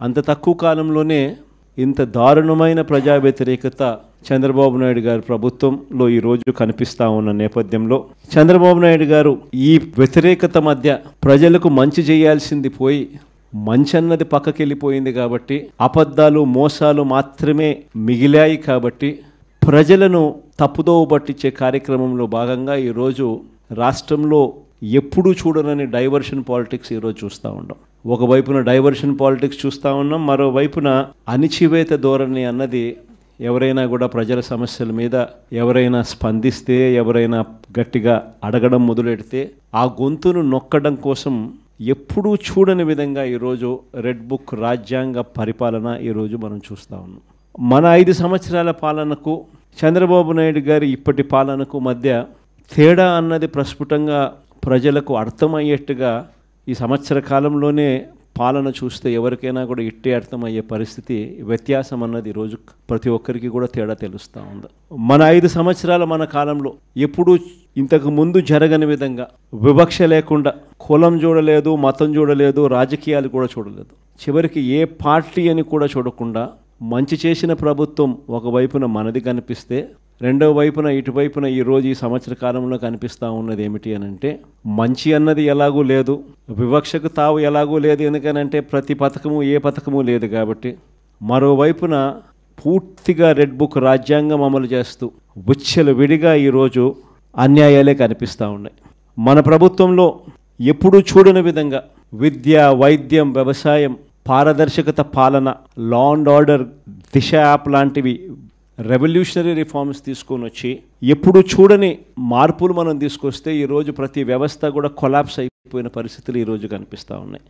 అంత తక్కువ కాలంలోనే ఇంత దారుణమైన ప్రజా వ్యతిరేకత చంద్రబాబు నాయుడు గారి ప్రభుత్వంలో ఈరోజు కనిపిస్తూ ఉన్న నేపథ్యంలో చంద్రబాబు నాయుడు గారు ఈ వ్యతిరేకత మధ్య ప్రజలకు మంచి చేయాల్సింది పోయి మంచి అన్నది పక్కకెళ్ళిపోయింది కాబట్టి అబద్ధాలు మోసాలు మాత్రమే మిగిలాయి కాబట్టి ప్రజలను తప్పుదోవ పట్టించే కార్యక్రమంలో భాగంగా ఈరోజు రాష్ట్రంలో ఎప్పుడూ చూడనని డైవర్షన్ పాలిటిక్స్ ఈరోజు చూస్తూ ఉన్నాం. ఒకవైపున డైవర్షన్ పాలిటిక్స్ చూస్తూ ఉన్నాం, మరోవైపున అణిచివేత ధోరణి అన్నది ఎవరైనా కూడా ప్రజల సమస్యల మీద ఎవరైనా స్పందిస్తే, ఎవరైనా గట్టిగా అడగడం మొదలెడితే ఆ గొంతును నొక్కడం కోసం ఎప్పుడూ చూడని విధంగా ఈరోజు రెడ్ బుక్ రాజ్యాంగ పరిపాలన ఈరోజు మనం చూస్తూ ఉన్నాం. మన 5 సంవత్సరాల పాలనకు చంద్రబాబు నాయుడు గారి ఇప్పటి పాలనకు మధ్య తేడా అన్నది ప్రస్ఫుటంగా ప్రజలకు అర్థమయ్యేట్టుగా ఈ సంవత్సర కాలంలోనే పాలన చూస్తే ఎవరికైనా కూడా ఇట్టే అర్థమయ్యే పరిస్థితి, వ్యత్యాసం అన్నది ఈరోజు ప్రతి ఒక్కరికి కూడా తేడా తెలుస్తూ ఉంది. మన 5 సంవత్సరాల మన కాలంలో ఎప్పుడూ ఇంతకు ముందు జరగని విధంగా వివక్ష లేకుండా కులం చూడలేదు, మతం చూడలేదు, రాజకీయాలు కూడా చూడలేదు, చివరికి ఏ పార్టీ అని కూడా చూడకుండా మంచి చేసిన ప్రభుత్వం ఒకవైపున మనది కనిపిస్తే రెండవ వైపున ఇటువైపున ఈరోజు ఈ సంవత్సర కాలంలో కనిపిస్తూ ఉన్నది ఏమిటి అని అంటే మంచి అన్నది ఎలాగూ లేదు, వివక్షకు తావు ఎలాగూ లేదు. ఎందుకనంటే ప్రతి పథకము ఏ పథకము లేదు కాబట్టి మరోవైపున పూర్తిగా రెడ్ బుక్ రాజ్యాంగం అమలు చేస్తూ విచ్చలు విడిగా ఈరోజు అన్యాయాలే కనిపిస్తూ ఉన్నాయి. మన ప్రభుత్వంలో ఎప్పుడూ చూడని విధంగా విద్య, వైద్యం, వ్యవసాయం, పారదర్శకత పాలన, law and order, Disha app లాంటివి రెవల్యూషనరీ రిఫార్మ్స్ తీసుకొని వచ్చి ఎప్పుడు చూడని మార్పులు మనం తీసుకొస్తే ఈరోజు ప్రతి వ్యవస్థ కూడా కొలాప్స్ అయిపోయిన పరిస్థితులు ఈరోజు కనిపిస్తూ ఉన్నాయి.